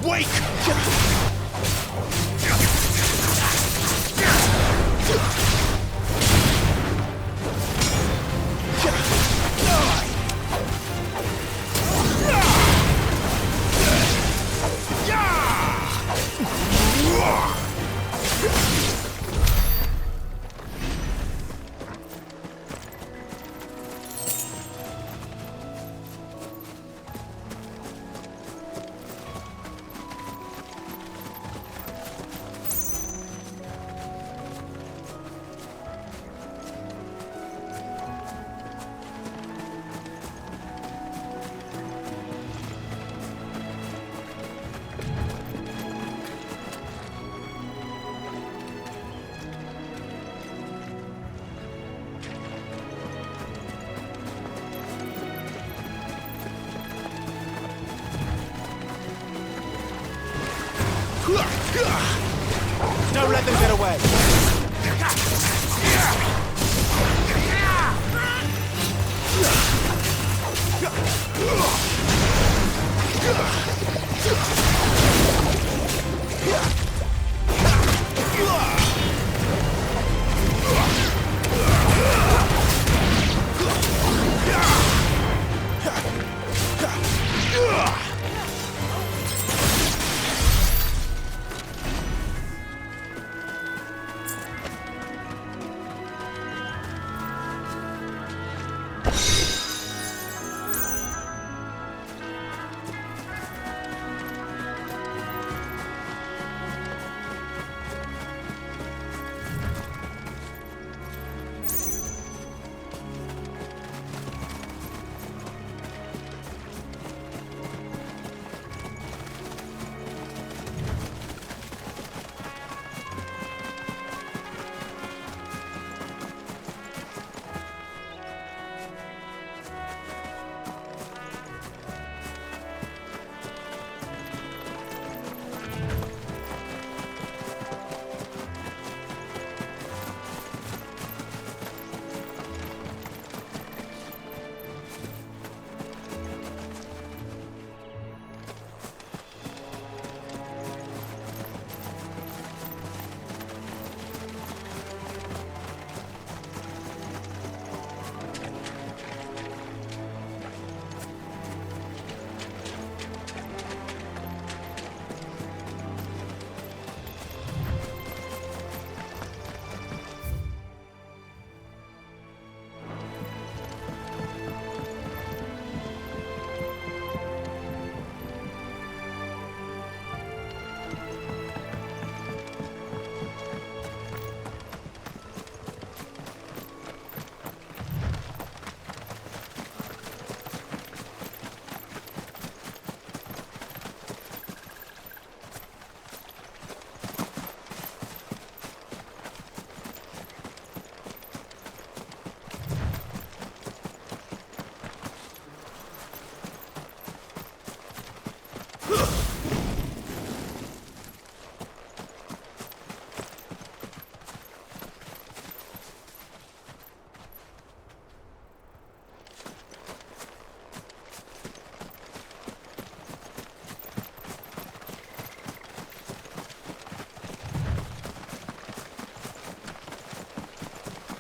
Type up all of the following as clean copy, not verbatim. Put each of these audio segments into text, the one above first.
Wake! Don't let them get away.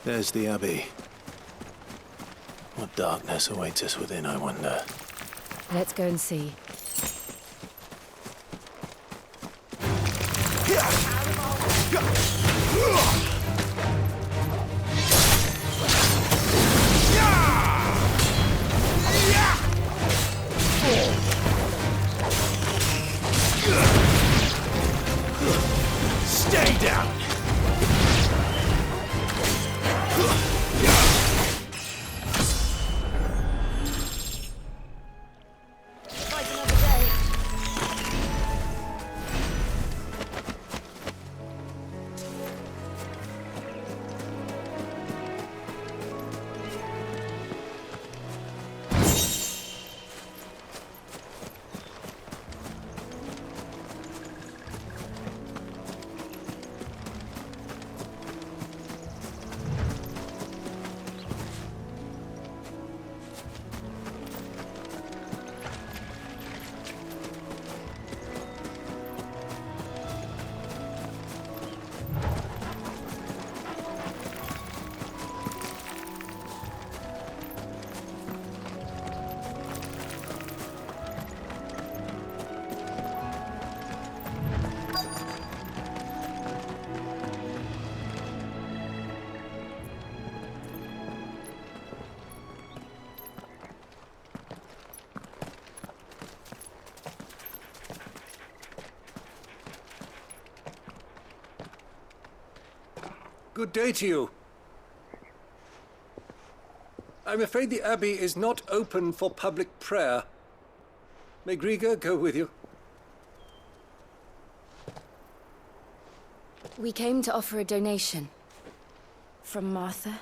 There's the Abbey. What darkness awaits us within, I wonder? Let's go and see. Stay down! Good day to you. I'm afraid the Abbey is not open for public prayer. May Grieger go with you? We came to offer a donation. From Martha.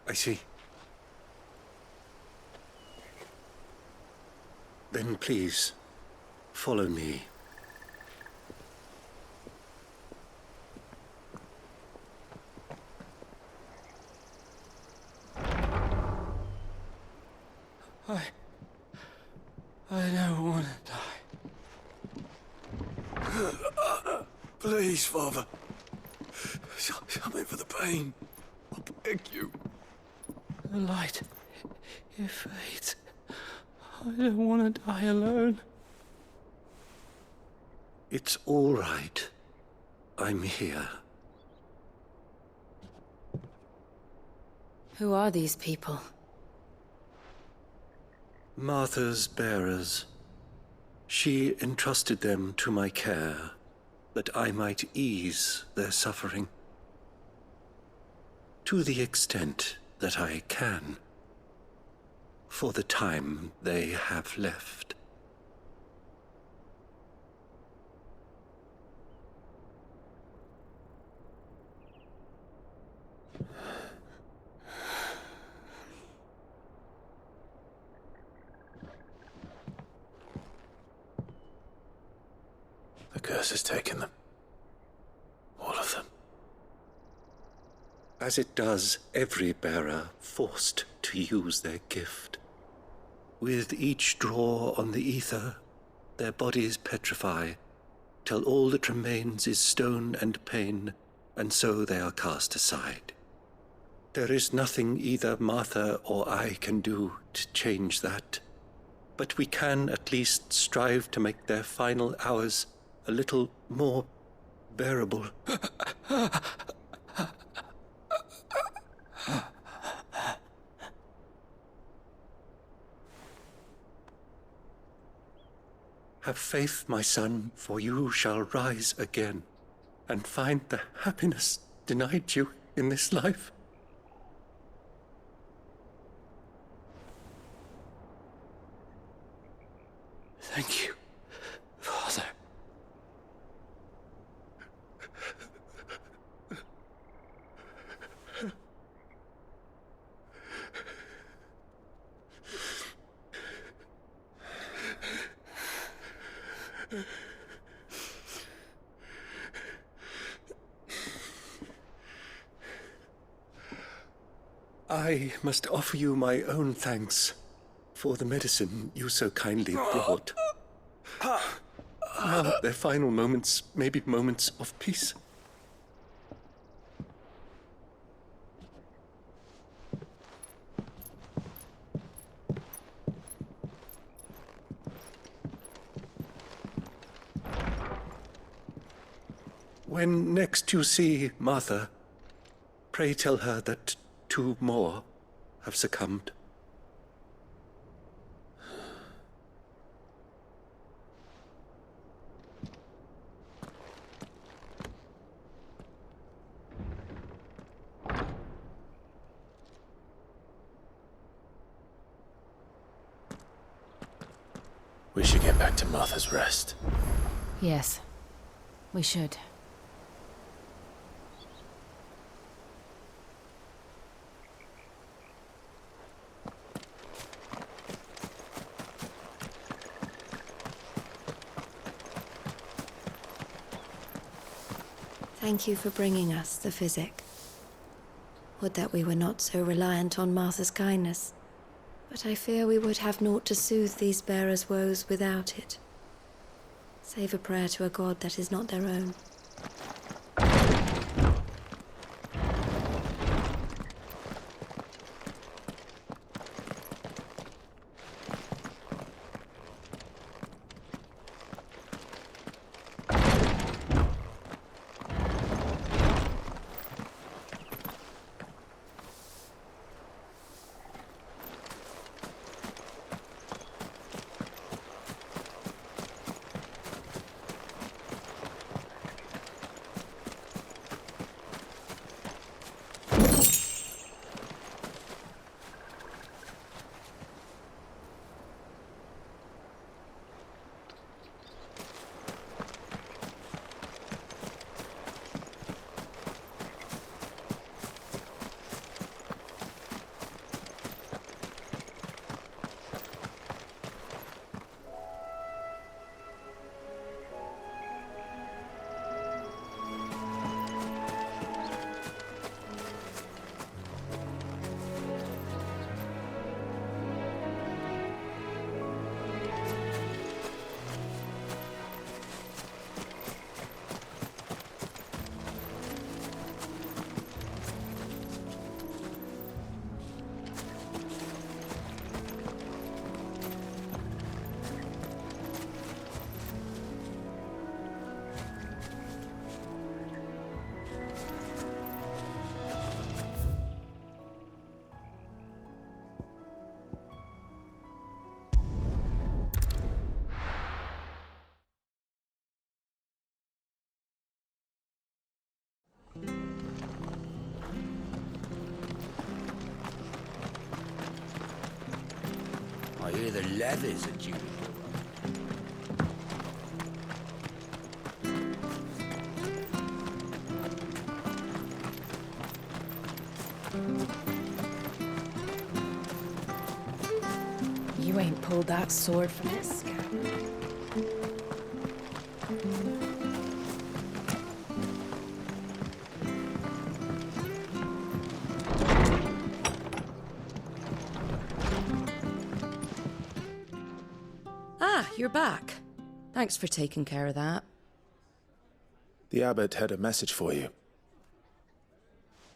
I see. Then please, follow me. I don't want to die. Please, Father. Something for the pain. I beg you. The light, it fades. I don't want to die alone. It's all right. I'm here. Who are these people? Martha's bearers. She entrusted them to my care, that I might ease their suffering. To the extent that I can, for the time they have left. The curse has taken them. All of them. As it does every bearer forced to use their gift. With each draw on the ether, their bodies petrify, till all that remains is stone and pain, and so they are cast aside. There is nothing either Martha or I can do to change that, but we can at least strive to make their final hours a little more bearable. Have faith, my son, for you shall rise again and find the happiness denied you in this life. Thank you, Father. I must offer you my own thanks for the medicine you so kindly brought. Now their final moments may be moments of peace. When next you see Martha, pray tell her that 2 more have succumbed. We should get back to Martha's Rest. Yes, we should. Thank you for bringing us the physic. Would that we were not so reliant on Martha's kindness. But I fear we would have naught to soothe these bearers' woes without it. Save a prayer to a god that is not their own. say the levies are due to go up. You ain't pulled that sword from its scabbard. Ah, you're back. Thanks for taking care of that. The abbot had a message for you.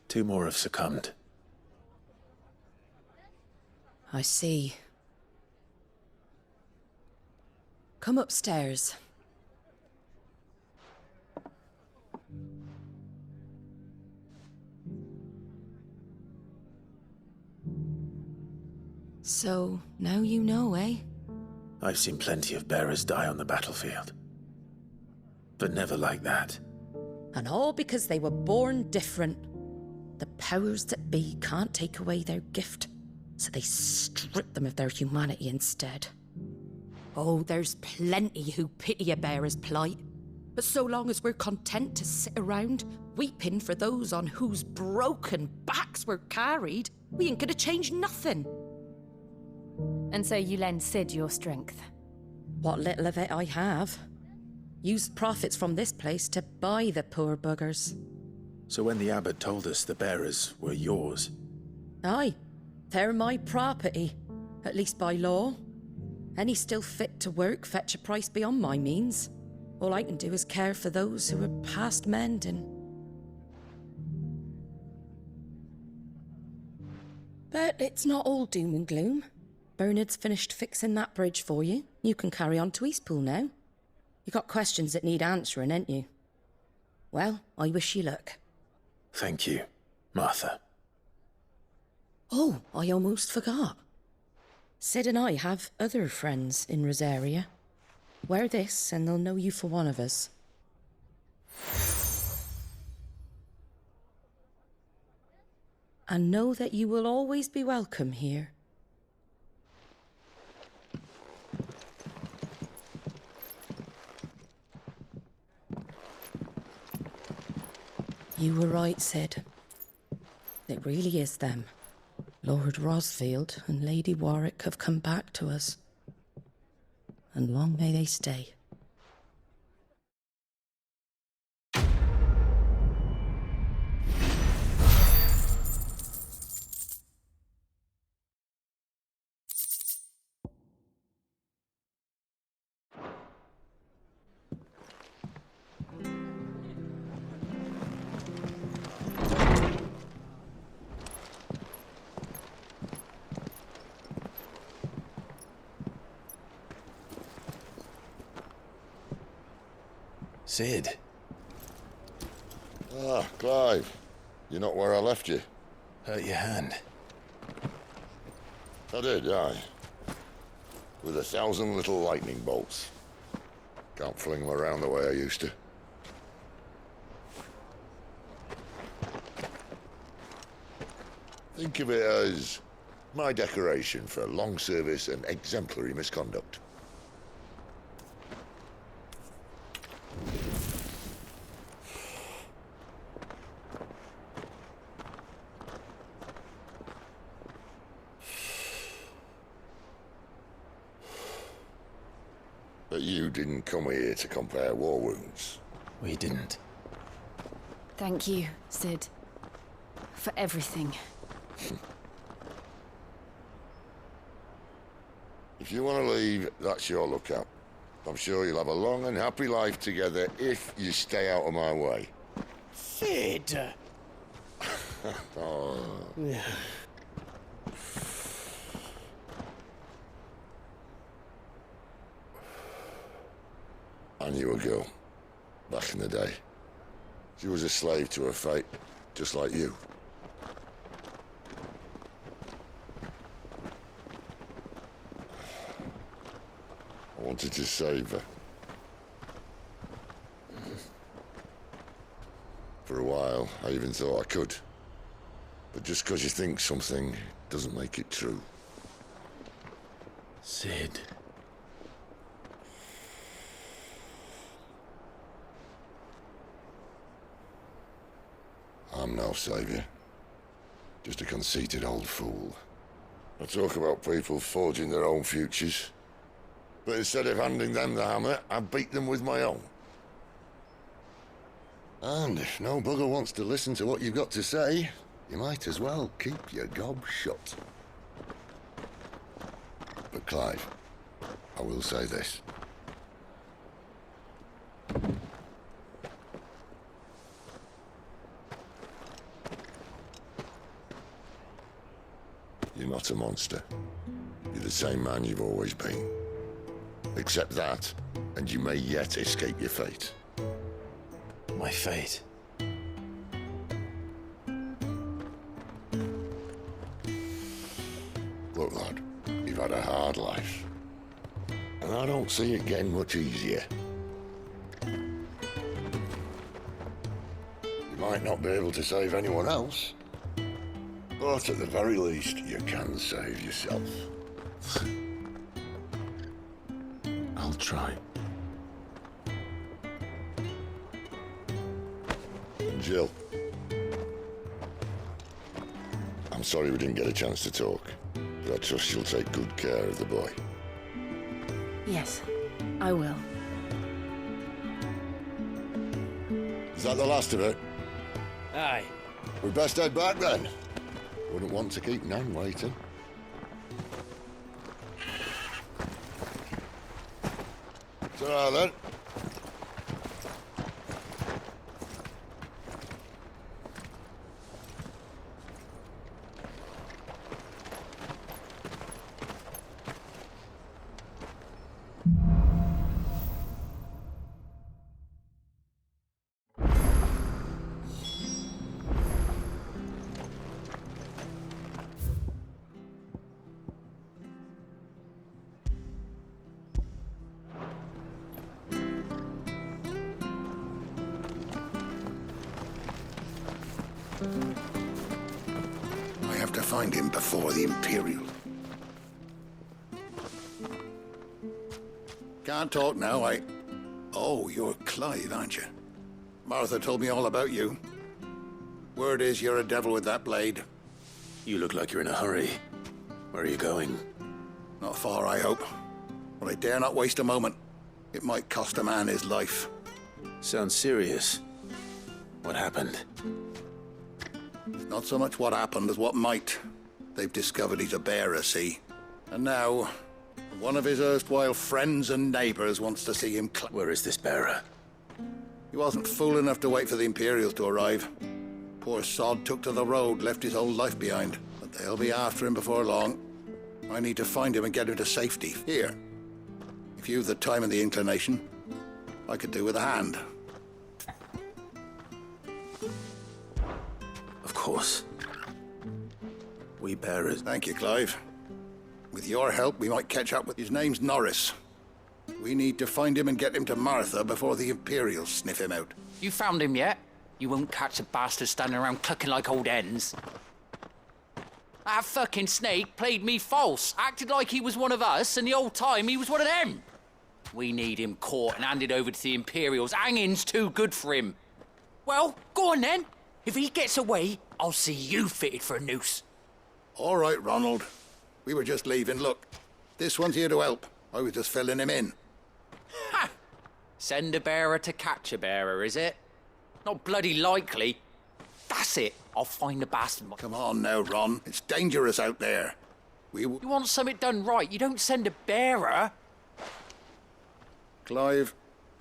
2 more have succumbed. I see. Come upstairs. So, now you know, eh? I've seen plenty of bearers die on the battlefield. But never like that. And all because they were born different. The powers that be can't take away their gift, so they strip them of their humanity instead. Oh, there's plenty who pity a bearer's plight. But so long as we're content to sit around, weeping for those on whose broken backs we're carried, we ain't gonna change nothing. And so you lend Sid your strength. What little of it I have. Used profits from this place to buy the poor buggers. So when the abbot told us the bearers were yours... Aye, they're my property, at least by law. Any still fit to work fetch a price beyond my means. All I can do is care for those who are past mending. But it's not all doom and gloom. Bernard's finished fixing that bridge for you. You can carry on to Eastpool now. You got questions that need answering, ain't you? Well, I wish you luck. Thank you, Martha. Oh, I almost forgot. Sid and I have other friends in Rosaria. Wear this and they'll know you for one of us. And know that you will always be welcome here. You were right, Sid. It really is them. Lord Rosfield and Lady Warwick have come back to us. And long may they stay. Sid. Ah, Clive. You're not where I left you. Hurt your hand. I did, aye. With 1,000 little lightning bolts. Can't fling them around the way I used to. Think of it as my decoration for long service and exemplary misconduct. But you didn't come here to compare war wounds. We didn't. Thank you, Sid. For everything. If you want to leave, that's your lookout. I'm sure you'll have a long and happy life together if you stay out of my way. Sid! Oh. I knew a girl, back in the day. She was a slave to her fate, just like you. I wanted to save her. For a while, I even thought I could. But just because you think something doesn't make it true. Sid. I'm no saviour. Just a conceited old fool. I talk about people forging their own futures. But instead of handing them the hammer, I beat them with my own. And if no bugger wants to listen to what you've got to say, you might as well keep your gob shut. But Clive, I will say this. You're not a monster. You're the same man you've always been. Accept that, and you may yet escape your fate. My fate. Look, lad, you've had a hard life. And I don't see it getting much easier. You might not be able to save anyone else, but at the very least, you can save yourself. I'll try. And Jill, I'm sorry we didn't get a chance to talk, but I trust you'll take good care of the boy. Yes, I will. Is that the last of it? Aye. We best head back then. Wouldn't want to keep Nan waiting. Ta-ra then. I have to find him before the Imperial. Can't talk now, Oh, you're Clive, aren't you? Martha told me all about you. Word is you're a devil with that blade. You look like you're in a hurry. Where are you going? Not far, I hope. But I dare not waste a moment. It might cost a man his life. Sounds serious. What happened? It's not so much what happened as what might. They've discovered he's a bearer, see? And now, one of his erstwhile friends and neighbors wants to see him Where is this bearer? He wasn't fool enough to wait for the Imperials to arrive. Poor sod took to the road, left his whole life behind. But they'll be after him before long. I need to find him and get him to safety. Here. If you've the time and the inclination, I could do with a hand. Of course. We bearers. Thank you, Clive. With your help, we might catch up with... His name's Norris. We need to find him and get him to Martha before the Imperials sniff him out. You found him yet? You won't catch a bastard standing around clucking like old hens. That fucking snake played me false, acted like he was one of us, and the whole time he was one of them. We need him caught and handed over to the Imperials. Hanging's too good for him. Well, go on then. If he gets away, I'll see you fitted for a noose. All right, Ronald. We were just leaving. Look, this one's here to help. I was just filling him in. Ha! Send a bearer to catch a bearer, is it? Not bloody likely. That's it. I'll find the bastard. Come on now, Ron. It's dangerous out there. You want something done right, you don't send a bearer. Clive,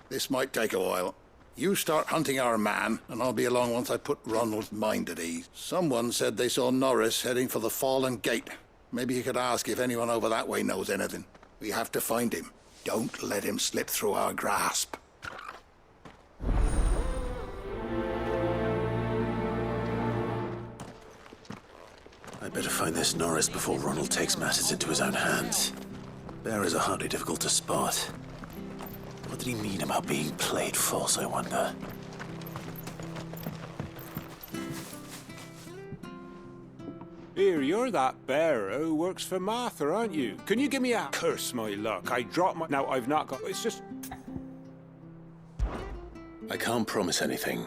this might take a while. You start hunting our man, and I'll be along once I put Ronald's mind at ease. Someone said they saw Norris heading for the Fallen Gate. Maybe you could ask if anyone over that way knows anything. We have to find him. Don't let him slip through our grasp. I'd better find this Norris before Ronald takes matters into his own hands. Bearers are hardly difficult to spot. What did he mean about being played false, I wonder? Here, you're that bearer who works for Martha, aren't you? Can you give me a curse my luck? I dropped my... Now, I've not got... It's just... I can't promise anything.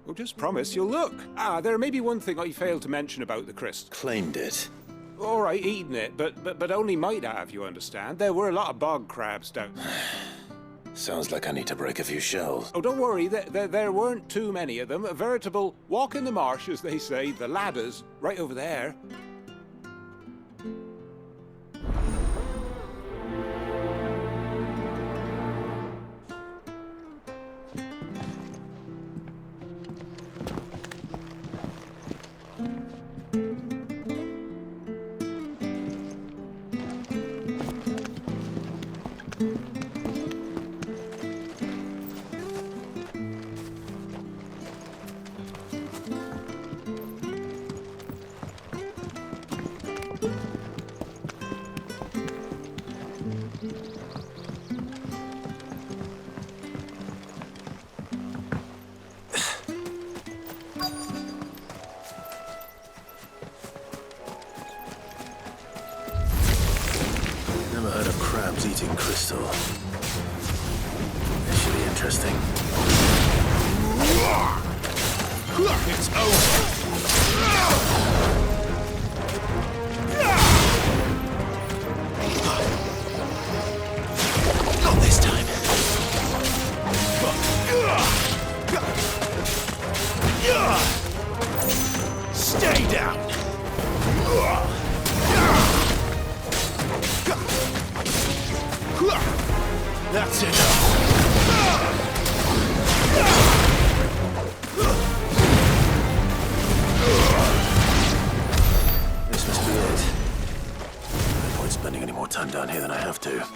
Well, just promise you'll look. There may be one thing I failed to mention about the crystal. Claimed it. All right, eating it, but only might have, you understand. There were a lot of bog crabs down... Sounds like I need to break a few shells. Oh, don't worry, there weren't too many of them. A veritable walk in the marsh, as they say. The ladder's right over there. Never heard of crabs eating crystal. This should be interesting. It's over! Not this time. Stay down! That's enough. This must be it. No point spending any more time down here than I have to.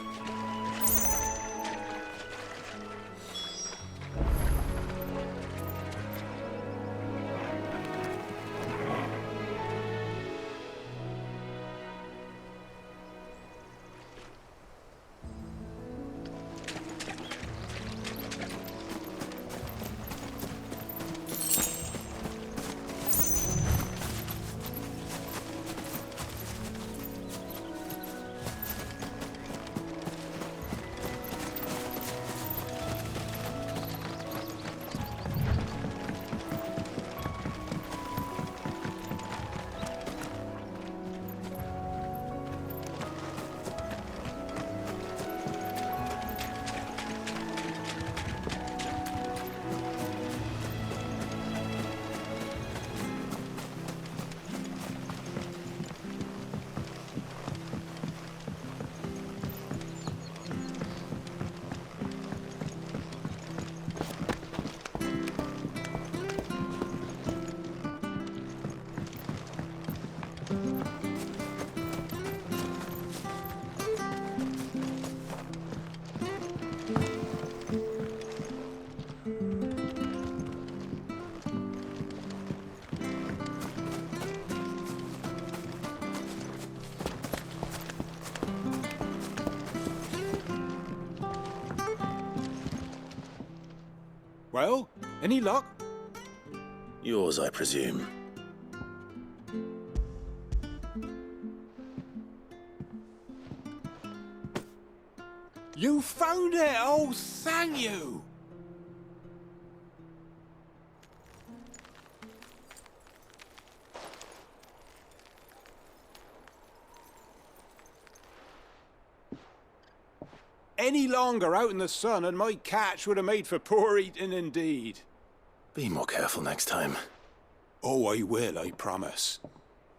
Well, any luck? Yours, I presume. You found it! Oh, thank you! Any longer out in the sun and my catch would have made for poor eating indeed. Be more careful next time. Oh, I will, I promise.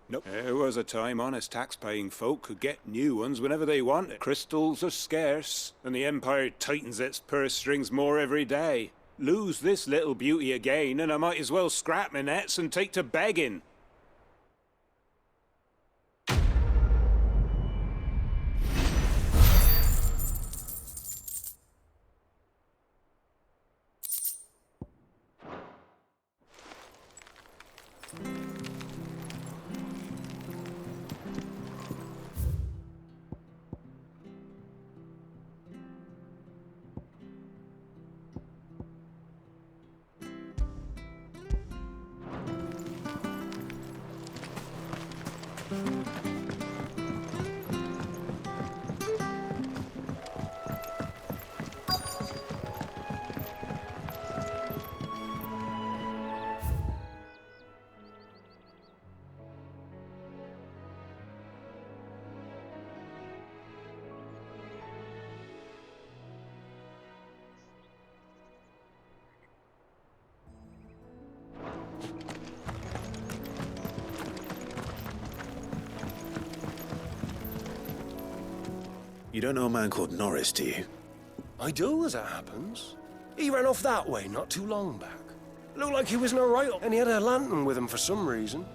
Nope. There was a time honest tax-paying folk could get new ones whenever they wanted. Crystals are scarce, and the Empire tightens its purse strings more every day. Lose this little beauty again, and I might as well scrap my nets and take to begging. You don't know a man called Norris, do you? I do, as it happens. He ran off that way not too long back. Looked like he was in a right, and he had a lantern with him for some reason.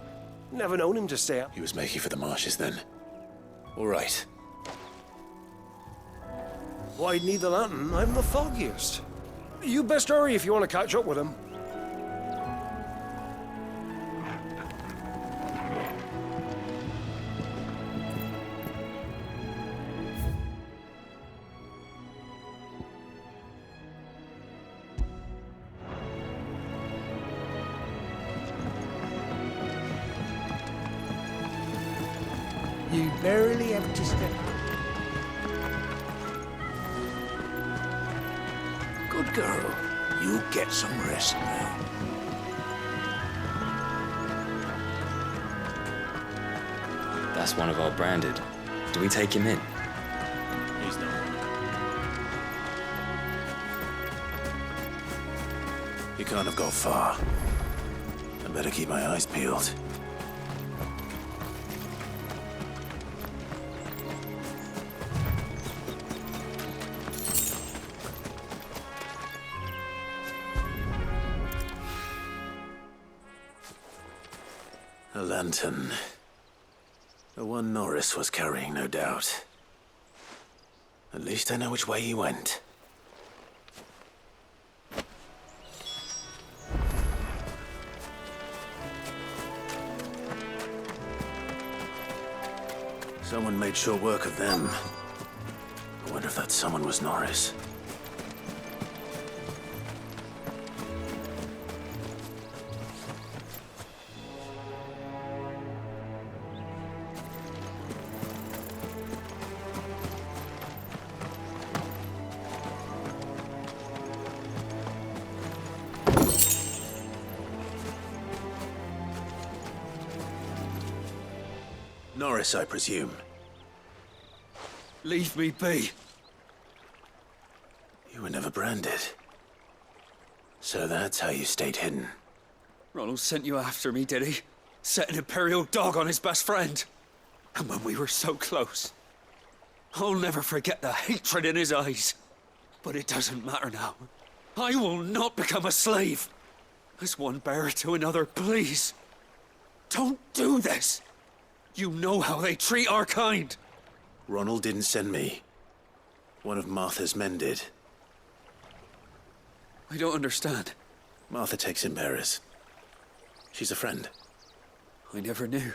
Never known him to stay out. He was making for the marshes then. All right. Why'd need the lantern? I'm the foggiest. You best hurry if you want to catch up with him. You barely have to step. Good girl. You get some rest now. That's one of our branded. Do we take him in? He's not. He can't have gone far. I better keep my eyes peeled. A lantern. The one Norris was carrying, no doubt. At least I know which way he went. Someone made short work of them. I wonder if that someone was Norris. Norris, I presume. Leave me be. You were never branded. So that's how you stayed hidden. Ronald sent you after me, did he? Set an Imperial dog on his best friend. And when we were so close. I'll never forget the hatred in his eyes. But it doesn't matter now. I will not become a slave. As one bearer to another, please. Don't do this. You know how they treat our kind. Ronald didn't send me. One of Martha's men did. I don't understand. Martha takes in bearers. She's a friend. I never knew.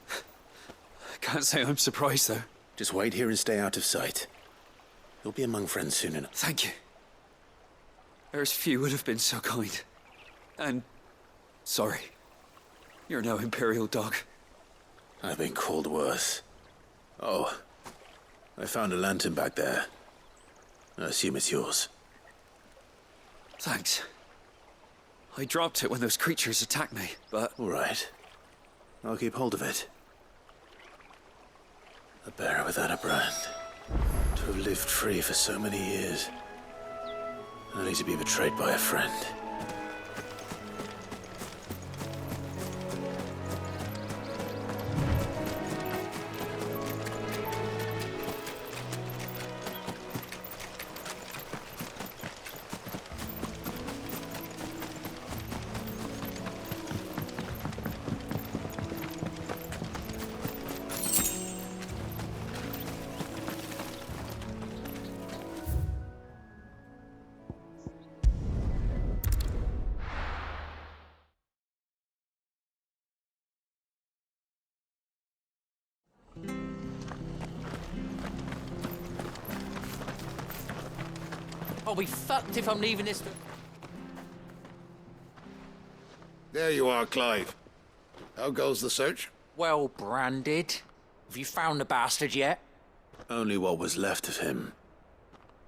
I can't say I'm surprised, though. Just wait here and stay out of sight. You'll be among friends soon enough. Thank you. There's few would have been so kind. And sorry. You're no Imperial dog. I've been called worse. Oh, I found a lantern back there. I assume it's yours. Thanks. I dropped it when those creatures attacked me, but... All right. I'll keep hold of it. A bearer without a brand. To have lived free for so many years. Only to be betrayed by a friend. I'll be fucked if I'm leaving this... There you are, Clive. How goes the search? Well branded. Have you found the bastard yet? Only what was left of him.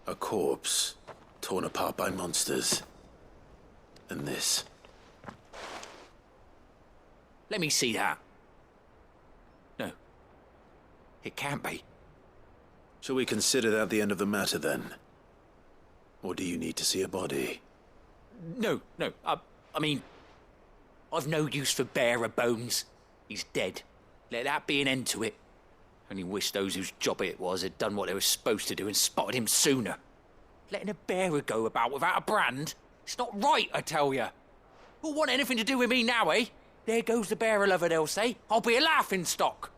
A corpse, torn apart by monsters. And this. Let me see that. No. It can't be. Shall we consider that the end of the matter, then? Or do you need to see a body? No. I mean... I've no use for bearer bones. He's dead. Let that be an end to it. Only wish those whose job it was had done what they were supposed to do and spotted him sooner. Letting a bearer go about without a brand? It's not right, I tell you. Who'll want anything to do with me now, eh? There goes the bearer lover, they'll say. I'll be a laughing stock.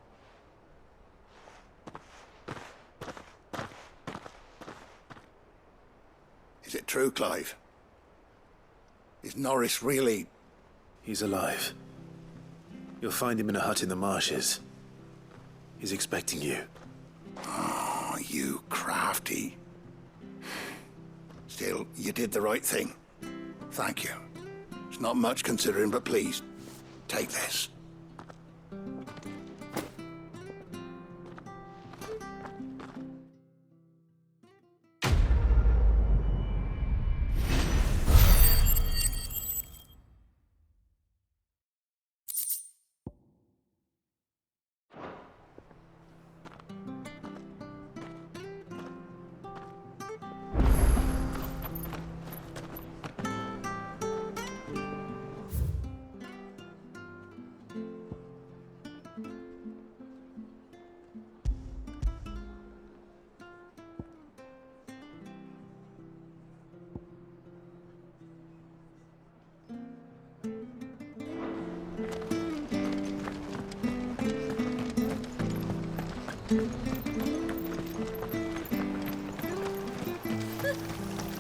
Is it true, Clive? Is Norris really... He's alive. You'll find him in a hut in the marshes. He's expecting you. Oh, you crafty. Still, you did the right thing. Thank you. It's not much considering, but please, take this.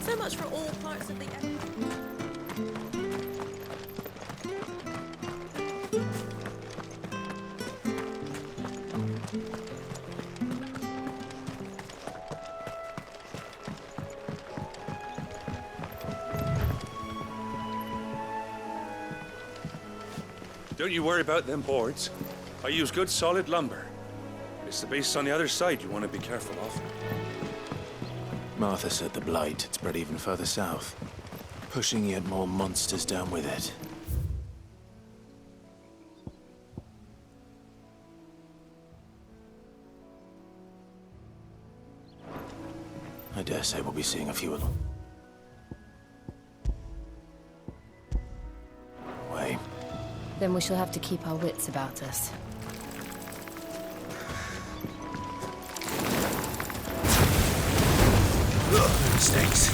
So much for all parts of the... Don't you worry about them boards. I use good solid lumber. It's the base on the other side you want to be careful of. Martha said the blight had spread even further south, pushing yet more monsters down with it. I dare say we'll be seeing a few of them. Wait. Then we shall have to keep our wits about us. Mistakes.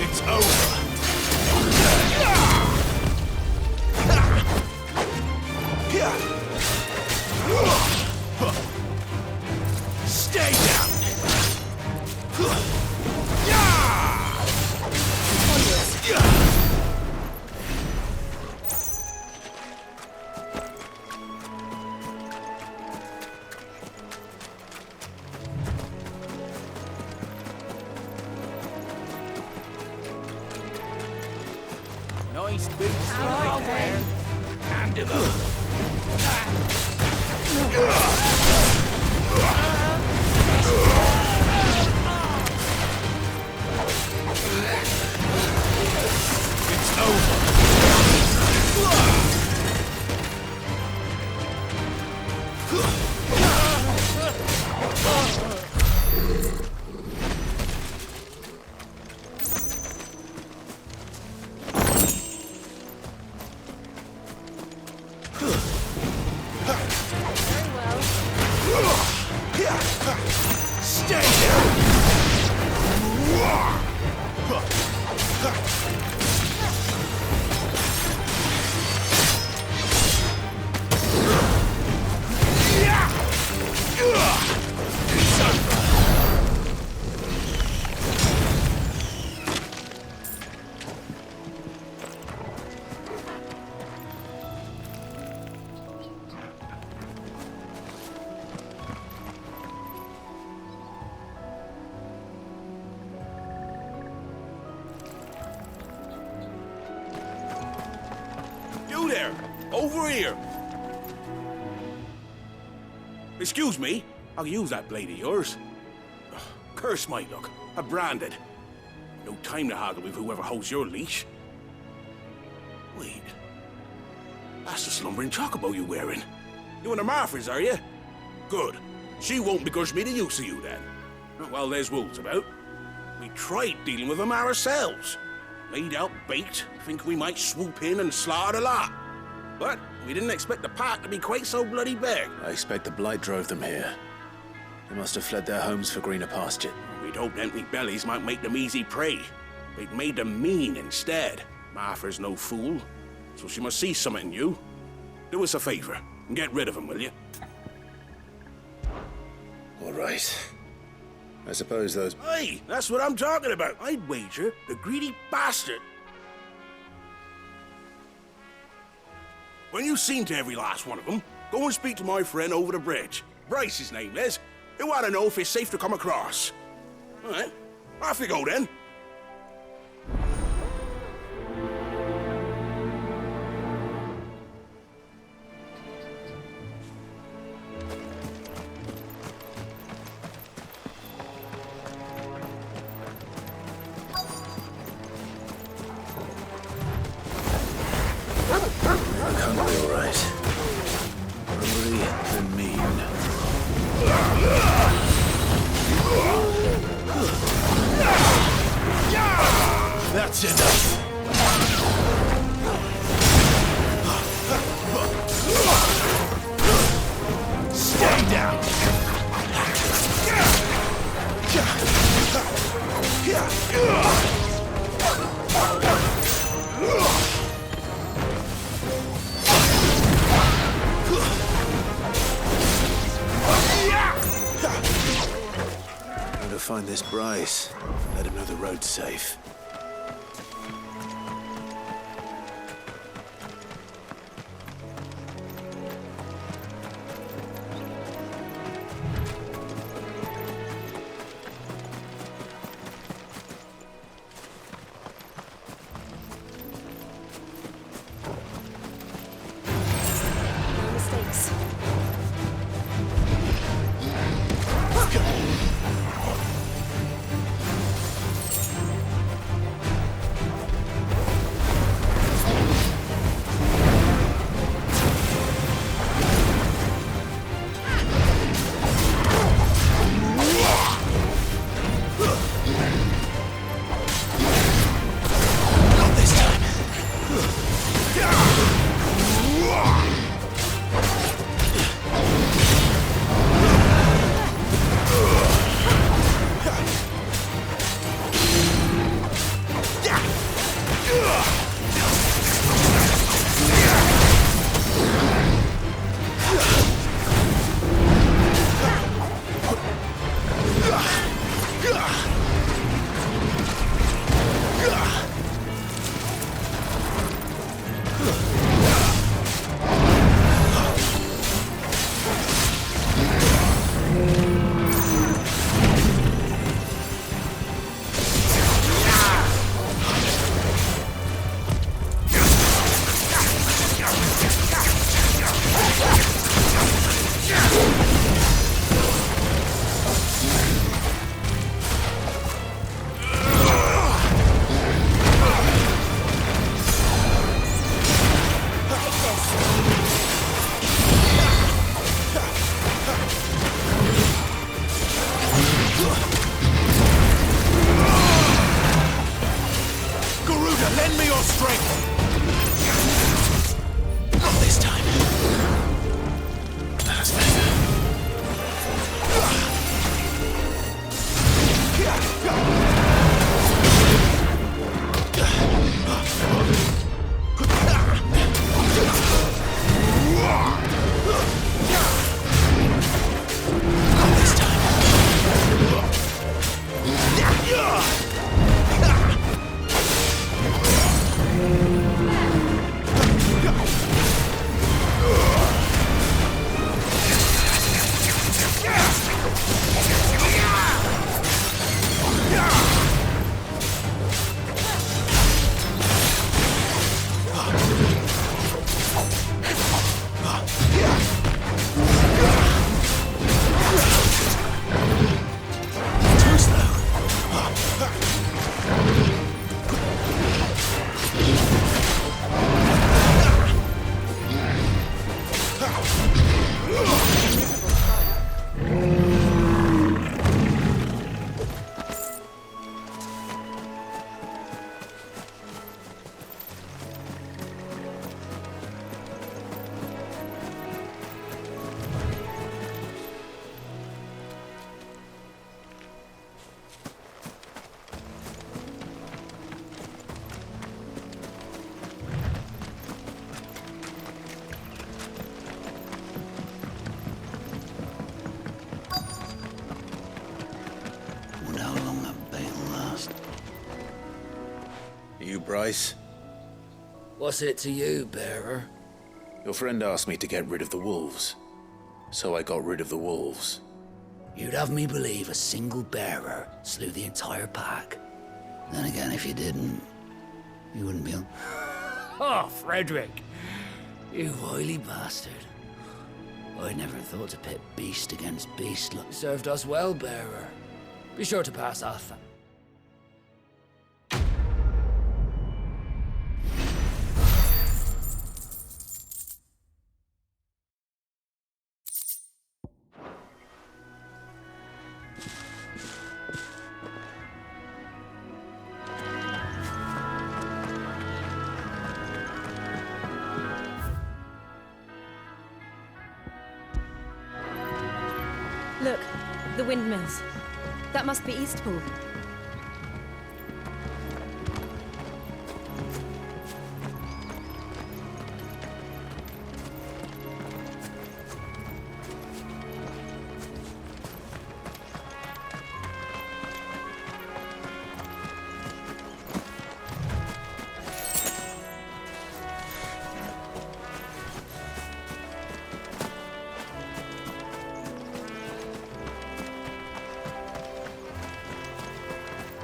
It's over. Stay down. Nice big slide there. Hand him up. It's over. Stay down. You there! Over here! Excuse me, I'll use that blade of yours. Ugh, curse my luck. I'm branded. No time to haggle with whoever holds your leash. Wait. That's the slumbering chocobo you're wearing. You and the Marthas, are you? Good. She won't begrudge me the use of you, then. Not while there's wolves about. We tried dealing with them ourselves. Laid out bait, think we might swoop in and slaughter the lot. But we didn't expect the pack to be quite so bloody big. I expect the blight drove them here. They must have fled their homes for greener pasture. We'd hoped empty bellies might make them easy prey. They'd made them mean instead. Martha's no fool, so she must see something in you. Do us a favor and get rid of them, will you? All right. I suppose those... Hey, that's what I'm talking about. I'd wager the greedy bastard. When you've seen to every last one of them, go and speak to my friend over the bridge. Bryce, his name is. He'll want to know if it's safe to come across. All right, off you go then. That's enough. Stay down. How to find this Bryce. Let him know the road's safe. You, Bryce? What's it to you, bearer? Your friend asked me to get rid of the wolves. So I got rid of the wolves. You'd have me believe a single bearer slew the entire pack. Then again, if you didn't, you wouldn't be... Oh, Frederick! You wily bastard. I never thought to pit beast against beast. Served us well, bearer. Be sure to pass off. Look, the windmills. That must be Eastpool.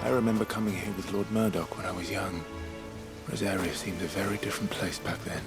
I remember coming here with Lord Murdoch when I was young. Rosaria seemed a very different place back then.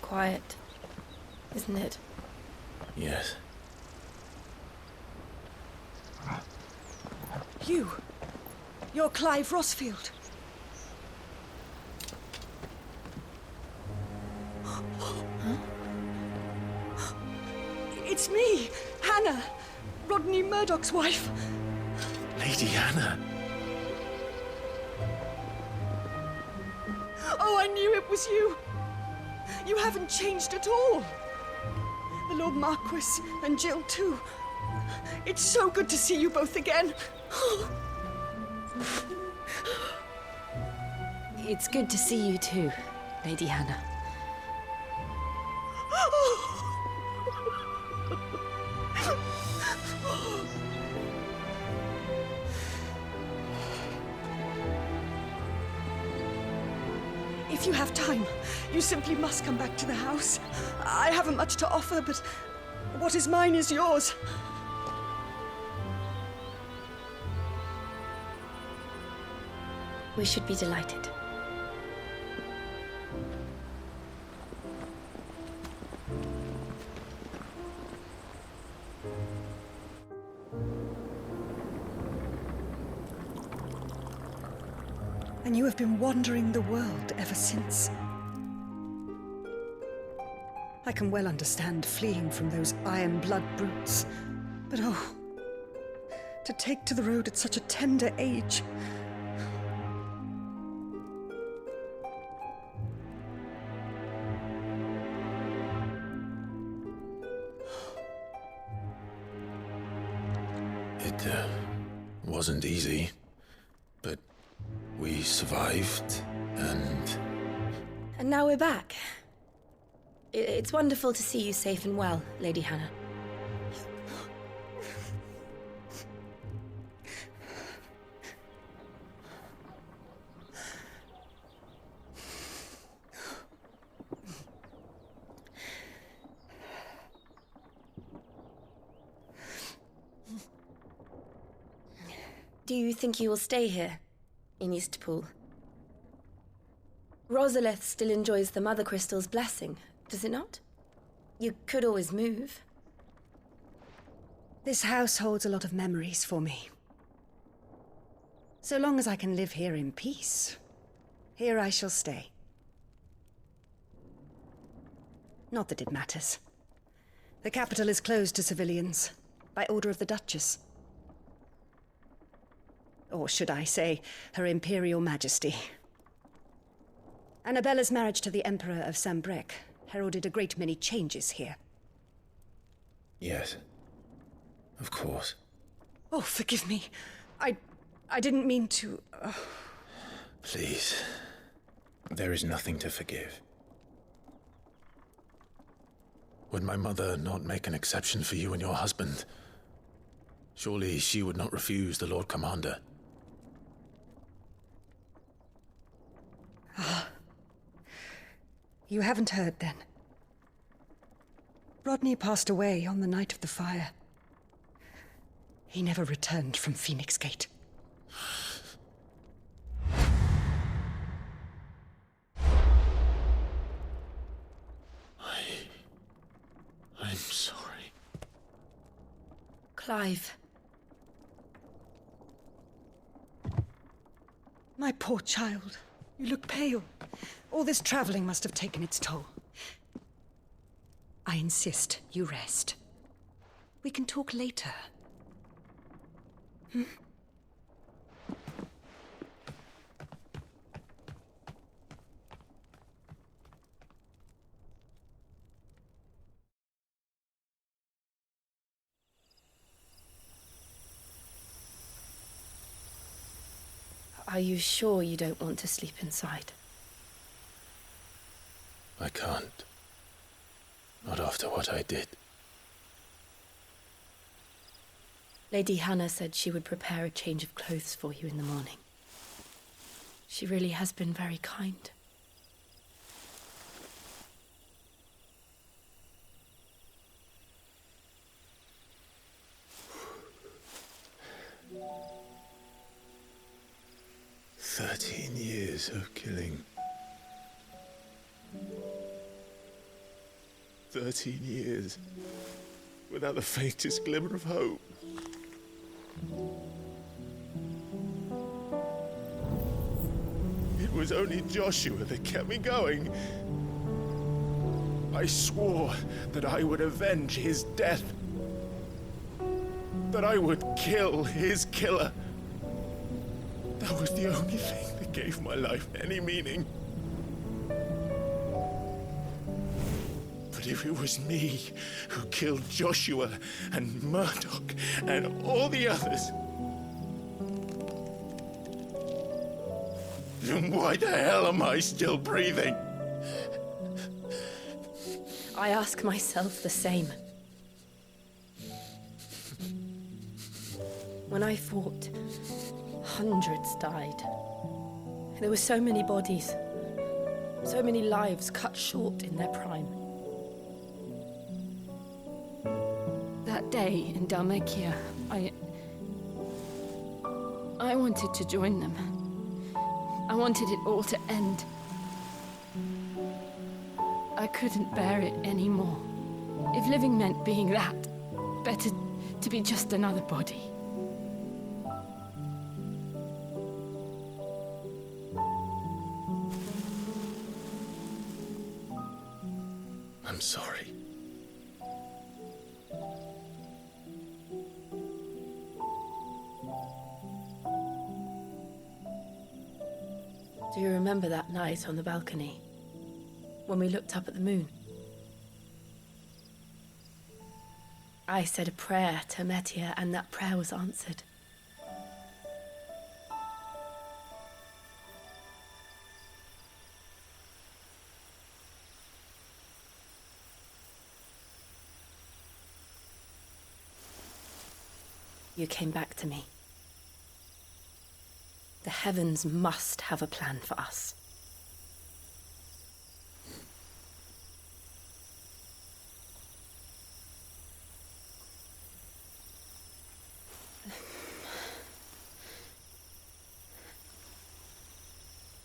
Quiet, isn't it? Yes. You're Clive Rossfield. It's me, Hannah, Rodney Murdoch's wife. Lady Hannah. Oh, I knew it was you. You haven't changed at all. The Lord Marquis and Jill too. It's so good to see you both again. It's good to see you too, Lady Hannah. If you have time, you simply must come back to the house. I haven't much to offer, but what is mine is yours. We should be delighted. And you have been wandering the world ever since. I can well understand fleeing from those iron blood brutes. But oh, to take to the road at such a tender age. It wasn't easy, but we survived, and... And now we're back. It's wonderful to see you safe and well, Lady Hannah. Do you think you will stay here, in Eastpool? Rosalith still enjoys the Mother Crystal's blessing, does it not? You could always move. This house holds a lot of memories for me. So long as I can live here in peace, here I shall stay. Not that it matters. The capital is closed to civilians, by order of the Duchess. Or should I say, Her Imperial Majesty. Annabella's marriage to the Emperor of Sambrec heralded a great many changes here. Yes. Of course. Oh, forgive me. I didn't mean to... Please. There is nothing to forgive. Would my mother not make an exception for you and your husband? Surely she would not refuse the Lord Commander. Ah. You haven't heard, then. Rodney passed away on the night of the fire. He never returned from Phoenix Gate. I'm sorry. Clive. My poor child. You look pale. All this traveling must have taken its toll. I insist you rest. We can talk later. Hmm? Are you sure you don't want to sleep inside? I can't. Not after what I did. Lady Hannah said she would prepare a change of clothes for you in the morning. She really has been very kind. Years of killing. 13 years without the faintest glimmer of hope. It was only Joshua that kept me going. I swore that I would avenge his death. That I would kill his killer. That was the only thing that gave my life any meaning. But if it was me who killed Joshua and Murdoch and all the others, then why the hell am I still breathing? I ask myself the same. When I fought, hundreds died. There were so many bodies, so many lives cut short in their prime. That day in Dalmekia, I wanted to join them. I wanted it all to end. I couldn't bear it anymore. If living meant being that, better to be just another body. I'm sorry. Do you remember that night on the balcony, when we looked up at the moon? I said a prayer to Metia, and that prayer was answered. You came back to me. The heavens must have a plan for us.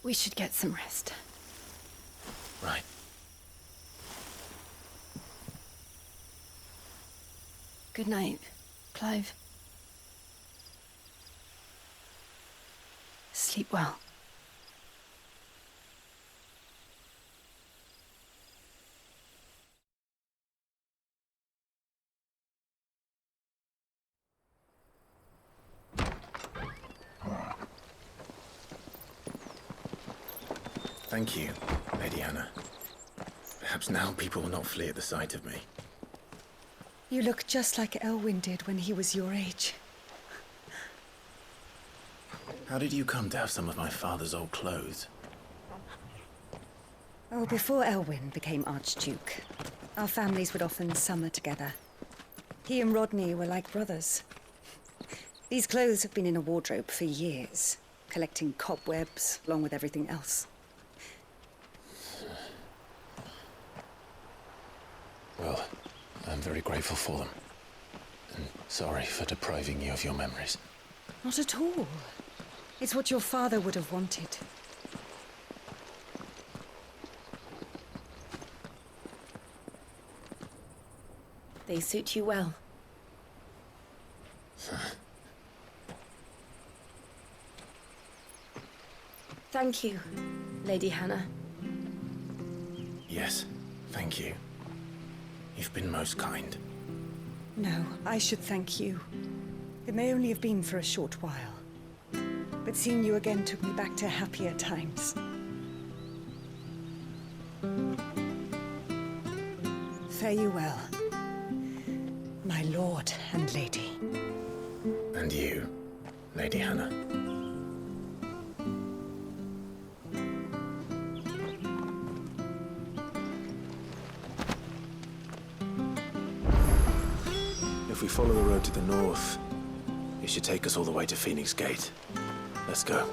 We should get some rest. Right. Good night, Clive. Sleep well. Thank you, Lady Hannah. Perhaps now people will not flee at the sight of me. You look just like Elwyn did when he was your age. How did you come to have some of my father's old clothes? Oh, before Elwyn became Archduke, our families would often summer together. He and Rodney were like brothers. These clothes have been in a wardrobe for years, collecting cobwebs along with everything else. Well, I'm very grateful for them. And sorry for depriving you of your memories. Not at all. It's what your father would have wanted. They suit you well. Thank you, Lady Hannah. Yes, thank you. You've been most kind. No, I should thank you. It may only have been for a short while, but seeing you again took me back to happier times. Fare you well, my lord and lady. And you, Lady Hannah. If we follow the road to the north, it should take us all the way to Phoenix Gate. Let's go.